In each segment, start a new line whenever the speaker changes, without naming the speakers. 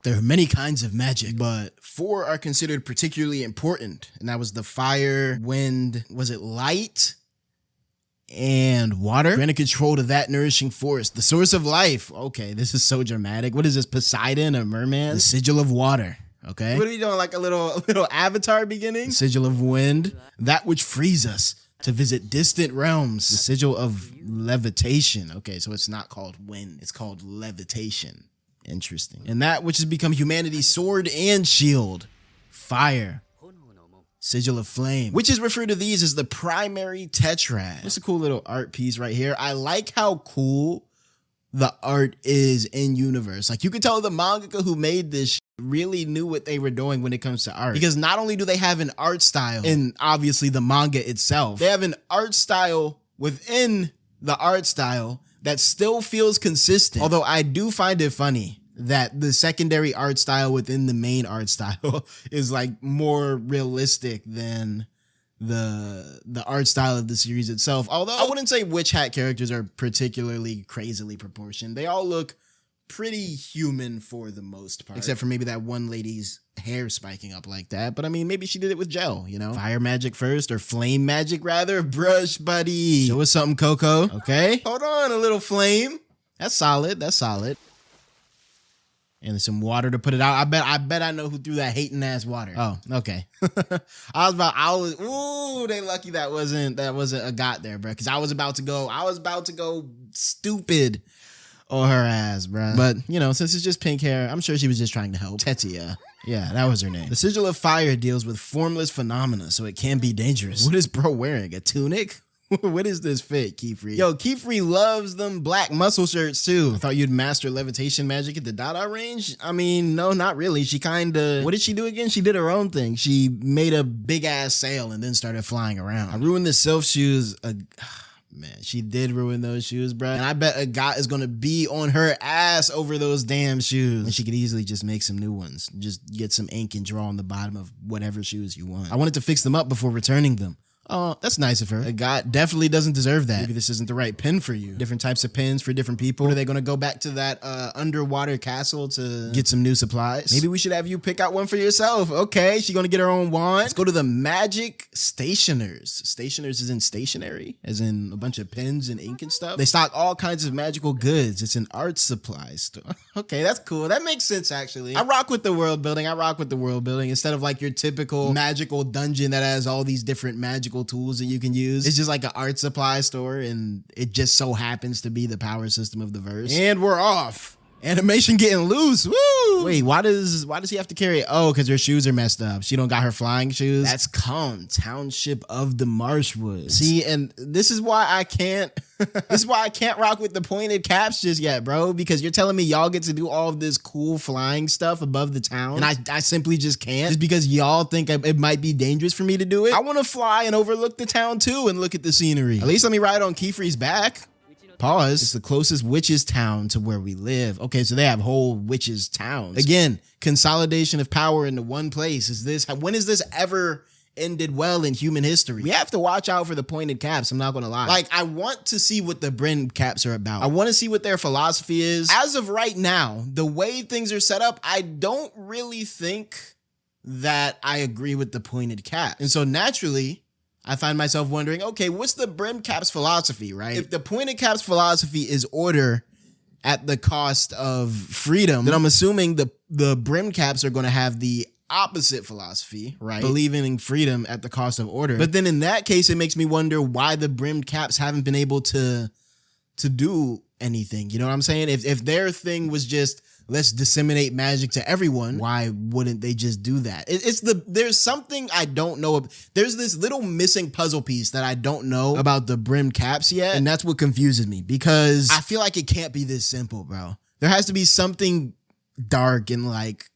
There are many kinds of magic, but 4 are considered particularly important. And that was the fire, wind, was it light? And water. Granted control to that nourishing force, the source of life. Okay, this is so dramatic. What is this, Poseidon or merman? The sigil of water. Okay. What are we doing, like a little Avatar beginning? The sigil of wind, that which frees us to visit distant realms. The sigil of levitation. Okay, so it's not called wind, it's called levitation. Interesting. And that which has become humanity's sword and shield. Fire. Sigil of flame, which is referred to these as the primary tetrad. It's a cool little art piece right here. I like how cool the art is in universe. Like, you can tell the mangaka who made this really knew what they were doing when it comes to art, because not only do they have an art style in obviously the manga itself, they have an art style within the art style that still feels consistent. Although I do find it funny that the secondary art style within the main art style is like more realistic than the art style of the series itself. Although I wouldn't say Witch Hat characters are particularly crazily proportioned. They all look pretty human for the most part, except for maybe that one lady's hair spiking up like that. But I mean, maybe she did it with gel, you know? Fire magic first, or flame magic rather. Brush buddy. Show us something, Coco. Okay. Hold on, a little flame. That's solid. That's solid. And some water to put it out. I bet I know who threw that hating ass water. Oh, okay. Ooh, they lucky that wasn't a got there, bro. Cause I was about to go stupid on her ass, bro. But you know, since it's just pink hair, I'm sure she was just trying to help. Tetia. Yeah, that was her name. The sigil of fire deals with formless phenomena, so it can be dangerous. What is bro wearing? A tunic? What is this fit, 𝙏𝙖𝙡𝙠? Yo, 𝙏𝙖𝙡 loves them black muscle shirts too. I thought you'd master levitation magic at the 𝙏𝙖 range. I mean, no, not really. She kinda, what did she do again? She did her own thing. She made a big ass sail and then started flying around. I ruined the self shoes. Man, she did ruin those shoes, bro. And I bet 𝙏𝙧 is gonna be on her ass over those damn shoes. And she could easily just make some new ones. Just get some ink and draw on the bottom of whatever shoes you want. I wanted to fix them up before returning them. Oh, that's nice of her. 𝙏𝙧 definitely doesn't deserve that. Maybe this isn't the right pin for you. Different types of pins for different people. Are they gonna go back to that underwater castle to get some new supplies? Maybe we should have you pick out one for yourself. Okay, she's gonna get her own wand. Let's go to the magic stationers. Stationers is in stationery, as in a bunch of pens and ink and stuff. They stock all kinds of magical goods. It's an art supply store. Okay, that's cool. That makes sense, actually. I rock with the world building. Instead of like your typical magical dungeon that has all these different magical tools that you can use. It's just like an art supply store, and it just so happens to be the power system of the verse. And we're off. Animation getting loose. Woo! Wait, why does he have to carry it? Oh, because her shoes are messed up. She don't got her flying shoes. That's calm. Township of the Marshwoods. See, and this is why I can't rock with the pointed caps just yet, bro. Because you're telling me y'all get to do all of this cool flying stuff above the town, and I simply just can't, just because y'all think it might be dangerous for me to do it. I want to fly and overlook the town too and look at the scenery. At least let me ride on 𝙏𝙖𝙡's back. Pause. It's the closest witches town to where we live. Okay, so they have whole witches towns. Again, consolidation of power into one place. When is this ever ended well in human history? We have to watch out for the pointed caps, I'm not gonna lie. Like, I want to see what the brimmed caps are about. I want to see what their philosophy is. As of right now, the way things are set up, I don't really think that I agree with the pointed cap. And so naturally, I find myself wondering, okay, what's the brimmed cap's philosophy, right? If the pointed cap's philosophy is order at the cost of freedom, then I'm assuming the brimmed caps are going to have the opposite philosophy, right? Believing in freedom at the cost of order. But then in that case, it makes me wonder why the brimmed caps haven't been able to do anything. You know what I'm saying? If their thing was just, let's disseminate magic to everyone, why wouldn't they just do that? There's something I don't know. There's this little missing puzzle piece that I don't know about the brimmed caps yet. And that's what confuses me, because I feel like it can't be this simple, bro. There has to be something dark and like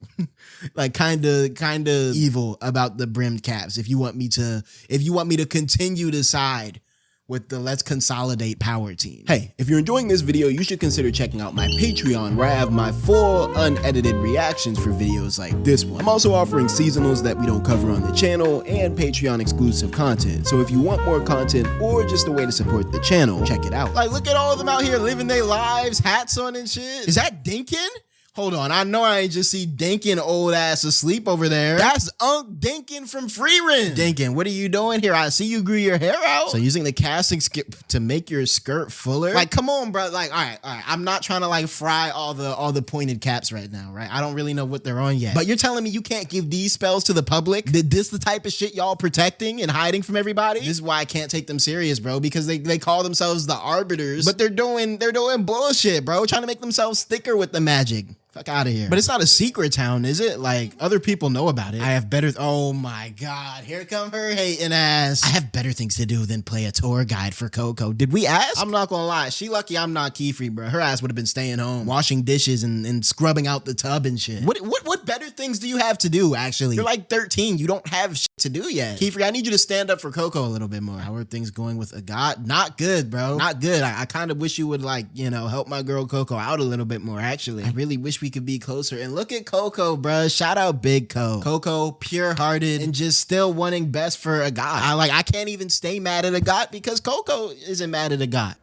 kind of evil about the brimmed caps if you want me to continue to side with the let's consolidate power team. Hey, if you're enjoying this video, you should consider checking out my Patreon, where I have my full unedited reactions for videos like this one. I'm also offering seasonals that we don't cover on the channel and Patreon exclusive content. So if you want more content or just a way to support the channel, check it out. Like, look at all of them out here living their lives, hats on and shit. Is that Dinkin? Hold on, I know I ain't just see Dinkin old ass asleep over there. That's Unc Dinkin from Freerin. Dinkin, what are you doing here? I see you grew your hair out. So using the casting skip to make your skirt fuller? Like, come on, bro. Like, all right. I'm not trying to like fry all the pointed caps right now, right? I don't really know what they're on yet. But you're telling me you can't give these spells to the public? This the type of shit y'all protecting and hiding from everybody? This is why I can't take them serious, bro, because they call themselves the arbiters, but they're doing bullshit, bro, trying to make themselves thicker with the magic. Fuck out of here. But it's not a secret town, is it? Like, other people know about it. I have better... Oh, my God. Here come her hating ass. I have better things to do than play a tour guide for Coco. Did we ask? I'm not gonna lie. She lucky I'm not key-free, bro. Her ass would have been staying home, washing dishes and scrubbing out the tub and shit. What better things do you have to do, actually? You're like 13. You don't have shit to do yet. Key-free, I need you to stand up for Coco a little bit more. How are things going with 𝙏𝙖? Not good, bro. Not good. I kind of wish you would, like, you know, help my girl Coco out a little bit more, actually. I really wish we could be closer. And look at Coco, bruh. Shout out Big Co. Coco, pure-hearted and just still wanting best for 𝙏𝙖. I can't even stay mad at 𝙏𝙖 because Coco isn't mad at 𝙏𝙖.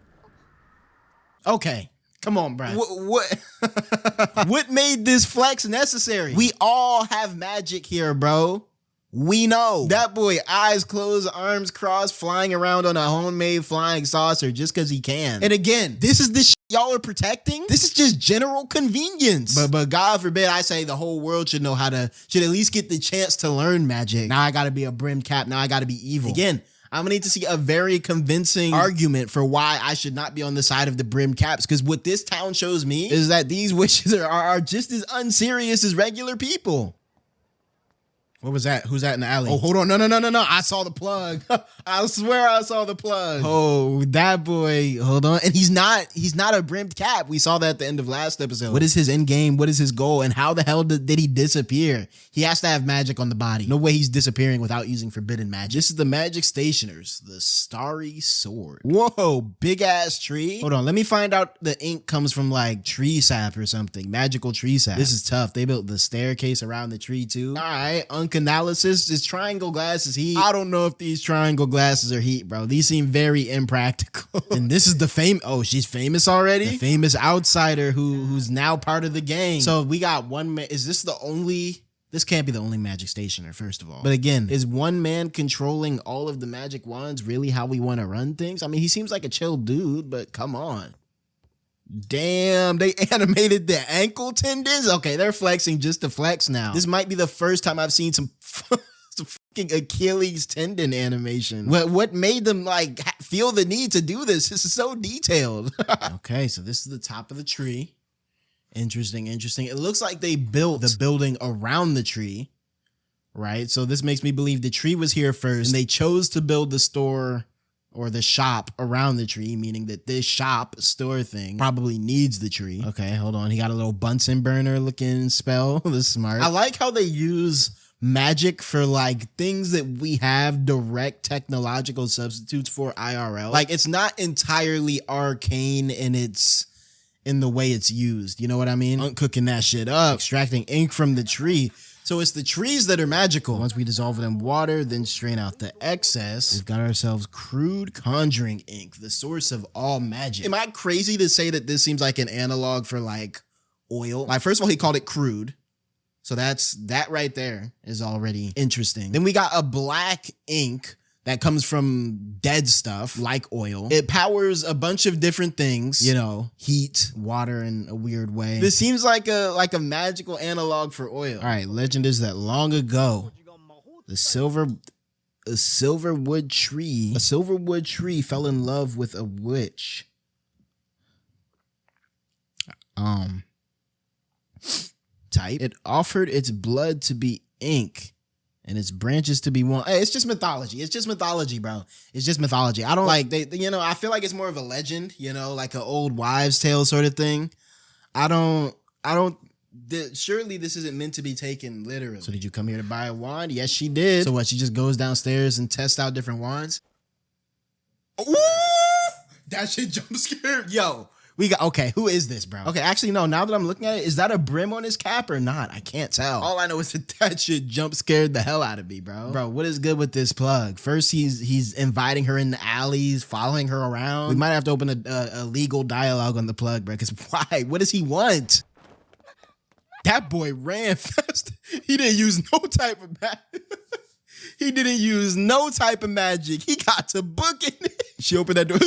Okay. Come on, bruh. What made this flex necessary? We all have magic here, bro. We know. That boy, eyes closed, arms crossed, flying around on a homemade flying saucer just because he can. And again, this is the shit y'all are protecting? This is just general convenience. But God forbid, I say the whole world should at least get the chance to learn magic. Now I gotta be a brimmed cap. Now I gotta be evil. Again, I'm gonna need to see a very convincing argument for why I should not be on the side of the brimmed caps. Because what this town shows me is that these witches are just as unserious as regular people. What was that? Who's that in the alley? Oh, hold on. No. I saw the plug. I swear I saw the plug. Oh, that boy. Hold on. And he's not a brimmed cap. We saw that at the end of last episode. What is his end game? What is his goal? And how the hell did he disappear? He has to have magic on the body. No way he's disappearing without using forbidden magic. This is the magic stationers. The starry sword. Whoa, big ass tree. Hold on. Let me find out the ink comes from like tree sap or something. Magical tree sap. This is tough. They built the staircase around the tree too. All right. Analysis. Is triangle glasses heat? I don't know if these triangle glasses are heat, bro. These seem very impractical. And this is the oh, she's famous already? The famous outsider who's now part of the gang. So we got one man. Is this the only... This can't be the only magic stationer, first of all. But again, is one man controlling all of the magic wands really how we want to run things? I mean, he seems like a chill dude, but come on. Damn, they animated the ankle tendons? Okay, they're flexing just to flex now. This might be the first time I've seen some fucking Achilles tendon animation. What made them like feel the need to do this? This is so detailed. Okay, so this is the top of the tree. Interesting. It looks like they built the building around the tree, right? So this makes me believe the tree was here first and they chose to build the store or the shop around the tree, meaning that this store thing probably needs the tree. Okay, hold on. He got a little Bunsen burner looking spell. This is smart. I like how they use magic for like things that we have direct technological substitutes for IRL. Like it's not entirely arcane in the way it's used. You know what I mean? Uncooking that shit up, extracting ink from the tree. So it's the trees that are magical. Once we dissolve it in water, then strain out the excess, we've got ourselves crude conjuring ink, the source of all magic. Am I crazy to say that this seems like an analog for like oil? Like, first of all, he called it crude. So that right there is already interesting. Then we got a black ink that comes from dead stuff like oil. It powers a bunch of different things, you know, heat, water in a weird way. This seems like a magical analog for oil. All right, legend is that long ago, a silverwood tree fell in love with a witch. Type. It offered its blood to be ink and its branches to be one. Hey, it's just mythology. It's just mythology, bro. It's just mythology. I don't like I feel like it's more of a legend, you know, like an old wives' tale sort of thing. Surely this isn't meant to be taken literally. So did you come here to buy a wand? Yes, she did. So what? She just goes downstairs and tests out different wands? Ooh! That shit jump scared. Yo. Okay, who is this, bro? Okay, actually, no, now that I'm looking at it, is that a brim on his cap or not? I can't tell. All I know is that shit jump scared the hell out of me, bro. Bro, what is good with this plug? First, he's inviting her in the alleys, following her around. We might have to open a legal dialogue on the plug, bro, because why? What does he want? That boy ran fast. He didn't use no type of magic. He didn't use no type of magic. He got to booking it. She opened that door.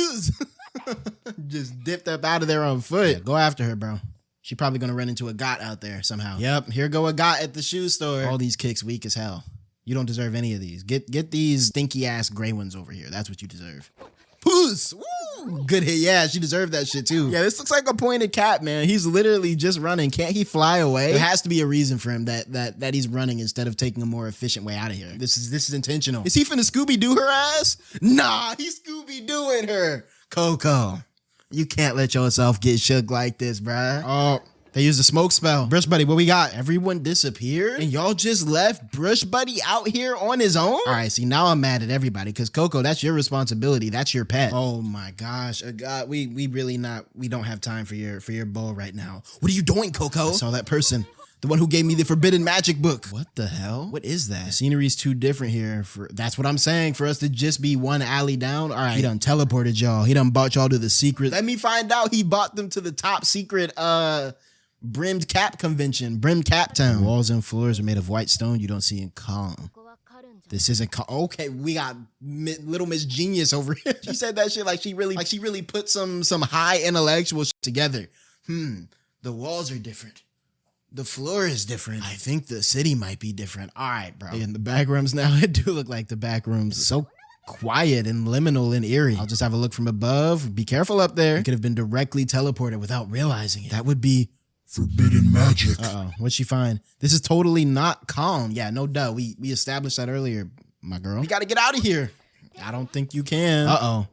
Just dipped up out of there on foot. Yeah, go after her, bro. She probably gonna run into a 𝙏𝙖𝙡 out there somehow. Yep, here go a 𝙏𝙖𝙡 at the shoe store. All these kicks weak as hell. You don't deserve any of these. Get these stinky ass gray ones over here. That's what you deserve. Puss! Woo! Good hit. Yeah, she deserved that shit too. Yeah, this looks like a pointed cap, man. He's literally just running. Can't he fly away? There has to be a reason for him that he's running instead of taking a more efficient way out of here. This is intentional. Is he finna Scooby-Doo her ass? Nah, he's Scooby-Dooing her. Coco, you can't let yourself get shook like this, bruh. Oh. They used a smoke spell. Brush Buddy, what we got? Everyone disappeared? And y'all just left Brush Buddy out here on his own? All right, see, now I'm mad at everybody because Coco, that's your responsibility. That's your pet. Oh my gosh. God, we don't have time for your bull right now. What are you doing, Coco? I saw that person. The one who gave me the forbidden magic book. What the hell? What is that? The scenery's too different here. That's what I'm saying. For us to just be one alley down. All right, he done teleported y'all. He done bought y'all to the secret. Let me find out he bought them to the top secret, brimmed cap convention, brimmed cap town. Walls and floors are made of white stone you don't see in Calm. This isn't okay. We got little Miss Genius over here. She said that shit like she really put some high intellectual shit together. The walls are different. The floor is different. I think the city might be different. All right, bro. And the back rooms now, it do look like the back rooms. So quiet and liminal and eerie. I'll just have a look from above. Be careful up there. You could have been directly teleported without realizing it. That would be forbidden magic. What'd she find? This is totally not Calm. Yeah, no duh. We established that earlier, my girl. We gotta get out of here. I don't think you can.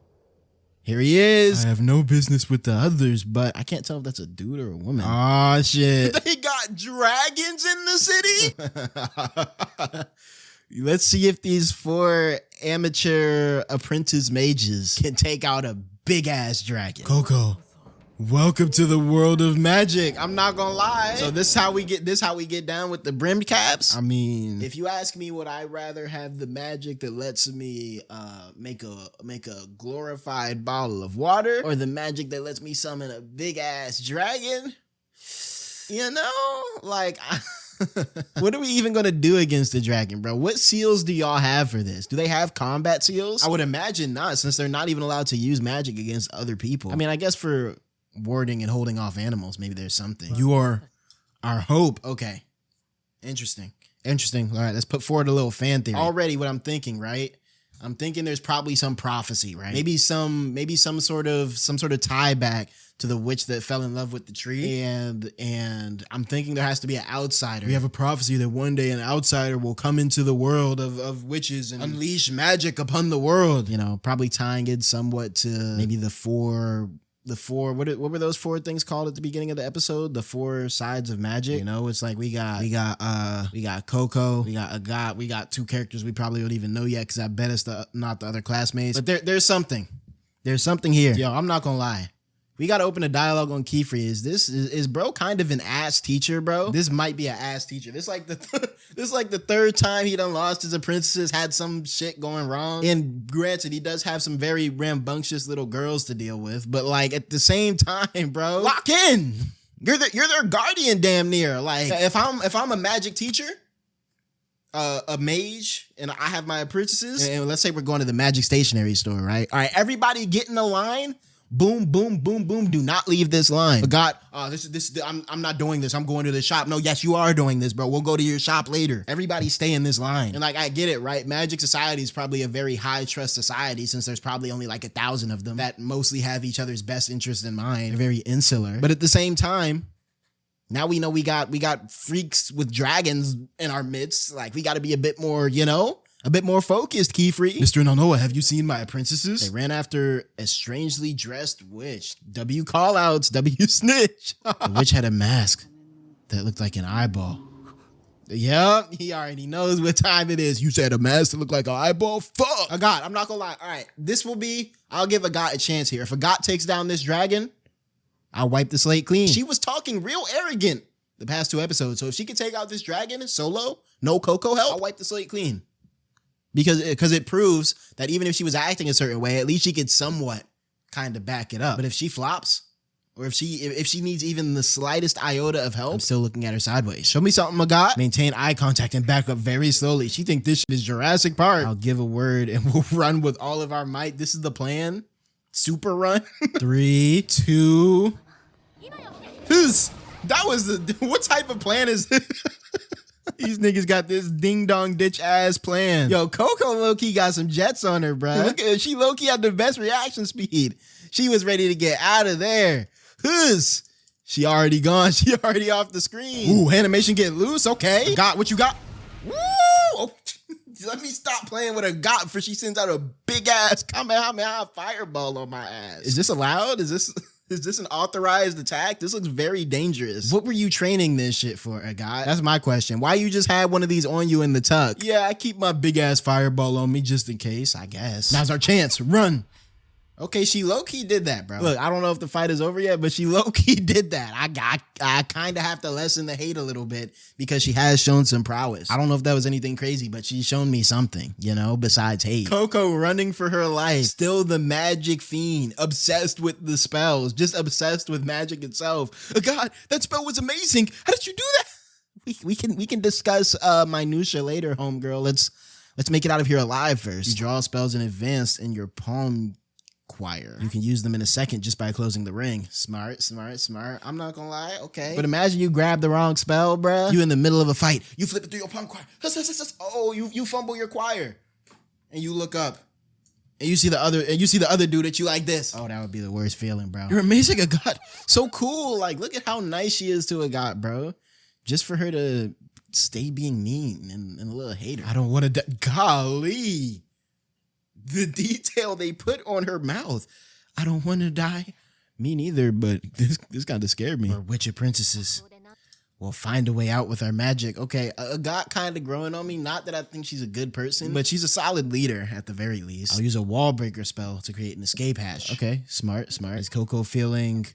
Here he is. I have no business with the others, but I can't tell if that's a dude or a woman. Oh shit. They got dragons in the city? Let's see if these 4 amateur apprentice mages can take out a big ass dragon. Coco, welcome to the world of magic. I'm not gonna lie. So this is how we get down with the brimmed caps. I mean, if you ask me, would I rather have the magic that lets me make a glorified bottle of water, or the magic that lets me summon a big ass dragon? You know, like what are we even gonna do against the dragon, bro? What seals do y'all have for this? Do they have combat seals? I would imagine not, since they're not even allowed to use magic against other people. I mean, I guess for warding and holding off animals, maybe there's something. You are our hope. Okay. Interesting. All right, let's put forward a little fan theory. Already what I'm thinking, right? I'm thinking there's probably some prophecy, right? Maybe some sort of tie back to the witch that fell in love with the tree. And I'm thinking there has to be an outsider. We have a prophecy that one day an outsider will come into the world of witches and unleash magic upon the world. You know, probably tying it somewhat to maybe the four, what were those 4 things called at the beginning of the episode? The 4 sides of magic. You know, it's like we got Coco, we got 𝙏𝙖𝙡, we got 2 characters we probably don't even know yet because I bet it's not the other classmates. But there's something. There's something here. Yo, I'm not gonna lie. We gotta open a dialogue on 𝙏𝙖𝙡. Is bro kind of an ass teacher, bro? This might be an ass teacher. This like the 3rd time he done lost his apprentices, had some shit going wrong. And granted, he does have some very rambunctious little girls to deal with, but like at the same time, bro, lock in. You're their guardian, damn near. Like if I'm a magic teacher, a mage, and I have my apprentices, and let's say we're going to the magic stationery store, right? All right, everybody get in the line. Boom, boom, boom, boom. Do not leave this line. But God, I'm not doing this. I'm going to the shop. No, yes, you are doing this, bro. We'll go to your shop later. Everybody stay in this line. And like, I get it, right? Magic society is probably a very high trust society since there's probably only like 1,000 of them that mostly have each other's best interests in mind. They're very insular. But at the same time, now we know we got freaks with dragons in our midst. Like, we got to be a bit more, you know? A bit more focused, 𝙏𝙖𝙡. Mr. Nonoa, have you seen my apprentices? They ran after a strangely dressed witch. W callouts, W snitch. The witch had a mask that looked like an eyeball. Yep, he already knows what time it is. You said a mask that looked like an eyeball? Fuck. 𝙏𝙖𝙡, I'm not gonna lie. All right, I'll give 𝙏𝙖𝙡 a chance here. If 𝙏𝙖𝙡 takes down this dragon, I'll wipe the slate clean. She was talking real arrogant the past 2 episodes. So if she could take out this dragon solo, no Coco help, I'll wipe the slate clean. Because it proves that even if she was acting a certain way, at least she could somewhat kind of back it up. But if she flops, Or if she needs even the slightest iota of help, I'm still looking at her sideways. Show me something, 𝙏𝙏. Maintain eye contact and back up very slowly. She think this shit is Jurassic Park. I'll give a word and we'll run with all of our might. This is the plan. Super run. 3, 2. That was what type of plan is this? These niggas got this ding dong ditch ass plan. Yo, Coco low-key got some jets on her, bro. Look at her. She low-key had the best reaction speed. She was ready to get out of there. She already gone. She already off the screen. Ooh, animation get loose. Okay. Got what you got. Woo! Oh, let me stop playing with her got before she sends out a big ass Kamehameha fireball on my ass. Is this allowed? Is this an authorized attack? This looks very dangerous. What were you training this shit for, 𝙏𝙏? That's my question. Why you just had one of these on you in the tuck? Yeah, I keep my big ass fireball on me just in case, I guess. Now's our chance. Run. Okay, she low-key did that, bro. Look, I don't know if the fight is over yet, but she low-key did that. I kind of have to lessen the hate a little bit because she has shown some prowess. I don't know if that was anything crazy, but she's shown me something, you know, besides hate. Coco running for her life. Still the magic fiend. Obsessed with the spells. Just obsessed with magic itself. Oh, God, that spell was amazing. How did you do that? We can discuss minutia later, homegirl. Let's make it out of here alive first. You draw spells in advance in your palm choir. You can use them in a second just by closing the ring. Smart. I'm not gonna lie, okay. But imagine you grab the wrong spell, bruh. You in the middle of a fight. You flip it through your palm choir. Oh, you fumble your choir. And you look up. And you see the other dude that you like this. Oh, that would be the worst feeling, bro. You're amazing, 𝙏𝙏. So cool. Like, look at how nice she is to 𝙏𝙏, bro. Just for her to stay being mean and a little hater. I don't want to golly. The detail they put on her mouth. I don't want to die. Me neither, but this kind of scared me. Or witcher princesses. We'll find a way out with our magic. Okay, 𝙏𝙏 kind of growing on me. Not that I think she's a good person, but she's a solid leader at the very least. I'll use a wall breaker spell to create an escape hatch. Okay, smart. Is Coco feeling...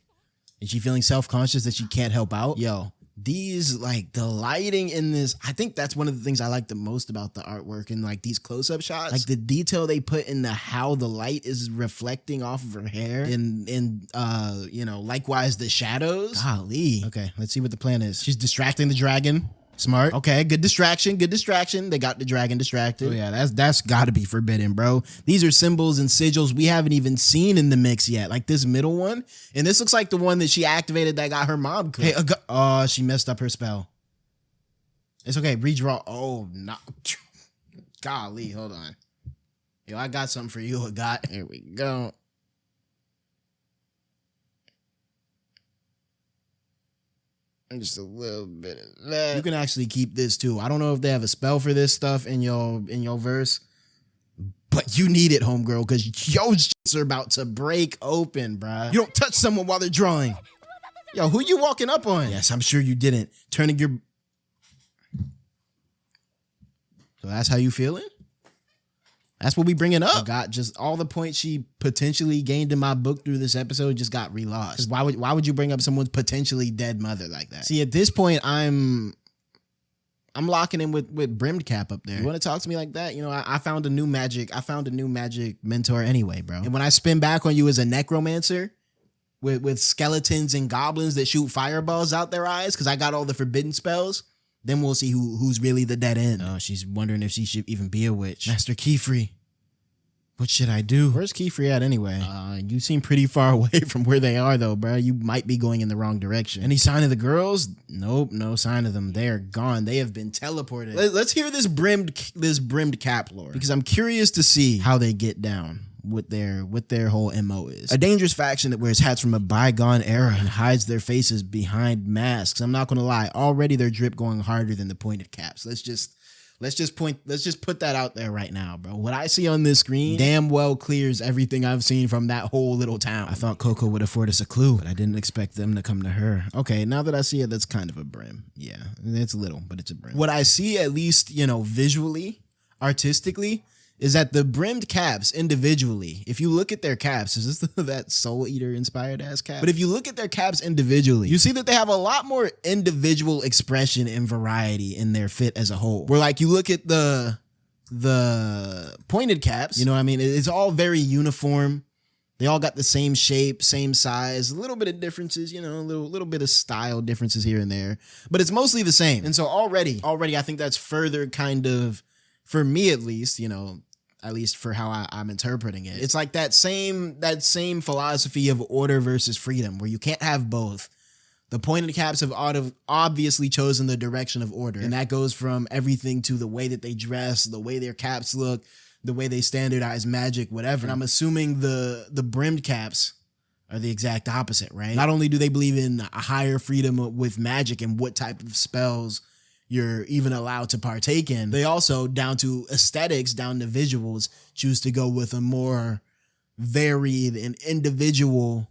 Is she feeling self-conscious that she can't help out? Yo, these, like, the lighting in this, I think that's one of the things I like the most about the artwork and, like, these close-up shots. Like, the detail they put into how the light is reflecting off of her hair and you know, likewise the shadows. Golly. Okay, let's see what the plan is. She's distracting the dragon. Smart. Okay, good distraction. They got the dragon distracted. Oh yeah, that's gotta be forbidden, bro. These are symbols and sigils we haven't even seen in the mix yet. Like this middle one. And this looks like the one that she activated that got her mom cooked. Hey, oh, she messed up her spell. It's okay, redraw. Oh, no. Golly, hold on. Yo, I got something for you, 𝙏𝙏. Here we go. And just a little bit of that. You can actually keep this too. I don't know if they have a spell for this stuff in your verse, but you need it, homegirl, because your shits are about to break open, bruh. You don't touch someone while they're drawing. Yo, who you walking up on? Yes, I'm sure you didn't. Turning your... So that's how you feeling? That's what we bringing up. I got just all the points she potentially gained in my book through this episode just got relost. Why would you bring up someone's potentially dead mother like that? See, at this point, I'm locking in with brimmed cap up there. You want to talk to me like that? You know, I found a new magic mentor anyway, bro. And when I spin back on you as a necromancer with skeletons and goblins that shoot fireballs out their eyes, because I got all the forbidden spells. Then we'll see who's really the dead end. Oh, she's wondering if she should even be a witch. Master Keyfree, what should I do? Where's Keyfree at anyway? You seem pretty far away from where they are though, bro. You might be going in the wrong direction. Any sign of the girls? Nope, no sign of them. They are gone. They have been teleported. Let's hear this brimmed cap lore, because I'm curious to see how they get down. What their whole MO is. A dangerous faction that wears hats from a bygone era and hides their faces behind masks. I'm not gonna lie, already their drip going harder than the pointed caps. Let's just put that out there right now, bro. What I see on this screen damn well clears everything I've seen from that whole little town. I thought Coco would afford us a clue, but I didn't expect them to come to her. Okay, now that I see it, that's kind of a brim. Yeah, it's little, but it's a brim. What I see, at least, you know, visually, artistically, is that the brimmed caps individually, if you look at their caps, is this that Soul Eater inspired ass cap? But if you look at their caps individually, you see that they have a lot more individual expression and variety in their fit as a whole. Where like you look at the pointed caps, you know what I mean? It's all very uniform. They all got the same shape, same size, a little bit of differences, you know, a little bit of style differences here and there, but it's mostly the same. And so already, I think that's further kind of, for me at least, you know, at least for how I'm interpreting it. It's like that same philosophy of order versus freedom, where you can't have both. The pointed caps have obviously chosen the direction of order, and that goes from everything to the way that they dress, the way their caps look, the way they standardize magic, whatever. And I'm assuming the brimmed caps are the exact opposite, right? Not only do they believe in a higher freedom with magic and what type of spells you're even allowed to partake in, they also, down to aesthetics, down to visuals, choose to go with a more varied and individual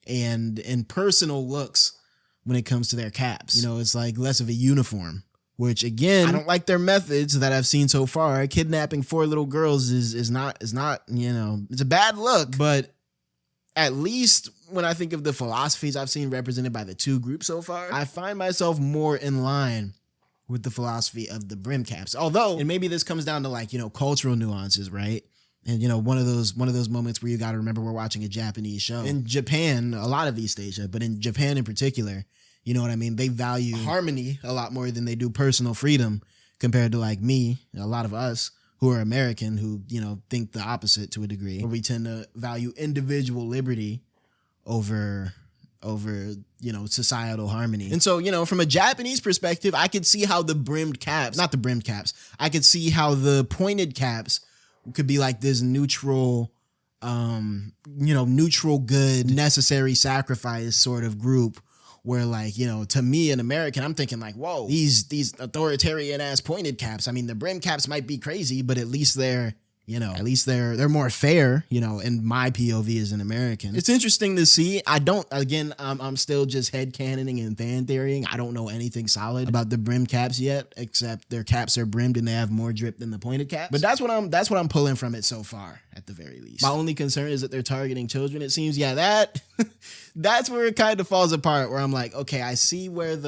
and personal looks when it comes to their caps. You know, it's like less of a uniform. Which again, I don't like their methods that I've seen so far. Kidnapping 4 little girls is not, you know, it's a bad look, but at least when I think of the philosophies I've seen represented by the 2 groups so far, I find myself more in line with the philosophy of the brim caps. Although, and maybe this comes down to like, you know, cultural nuances, right? And, you know, one of those moments where you got to remember we're watching a Japanese show. In Japan, a lot of East Asia, but in Japan in particular, you know what I mean? They value harmony a lot more than they do personal freedom, compared to like me, a lot of us who are American who, you know, think the opposite to a degree, where we tend to value individual liberty over, you know, societal harmony. And so, you know, from a Japanese perspective, I could see how the brimmed caps, not the brimmed caps, I could see how the pointed caps could be like this neutral, you know, neutral good, necessary sacrifice sort of group. Where like, you know, to me, an American, I'm thinking like, whoa, these authoritarian ass pointed caps. I mean, the brim caps might be crazy, but at least they're, you know, at least they're more fair, you know, in my POV as an American. It's interesting to see. I'm still just headcanoning and fan theorying. I don't know anything solid about the brim caps yet, except their caps are brimmed and they have more drip than the pointed caps. But that's what I'm pulling from it so far, at the very least. My only concern is that they're targeting children, it seems. Yeah, that's where it kind of falls apart, where I'm like, okay, I see where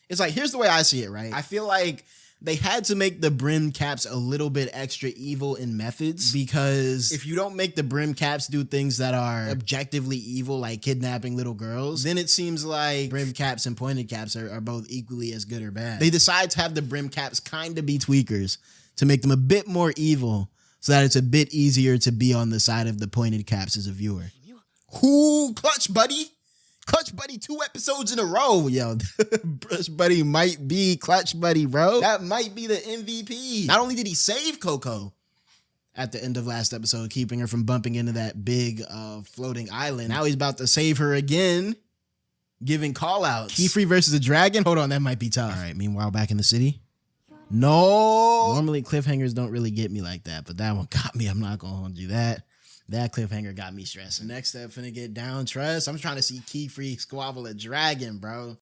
it's like, here's the way I see it, right? I feel like they had to make the brim caps a little bit extra evil in methods, because if you don't make the brim caps do things that are objectively evil, like kidnapping little girls, then it seems like brim caps and pointed caps are both equally as good or bad. They decide to have the brim caps kind of be tweakers to make them a bit more evil, so that it's a bit easier to be on the side of the pointed caps as a viewer. Who? Clutch Buddy? Clutch Buddy 2 episodes in a row. Yo, Clutch Buddy might be Clutch Buddy, bro. That might be the MVP. Not only did he save Coco at the end of last episode, keeping her from bumping into that big floating island, now he's about to save her again, giving call-outs. Keyfree versus a dragon? Hold on, that might be tough. All right, meanwhile, back in the city. No. Normally, cliffhangers don't really get me like that, but that one got me. I'm not going to do that. That cliffhanger got me stressing. Next step, finna get down trust. I'm trying to see Keyfree squabble a dragon, bro.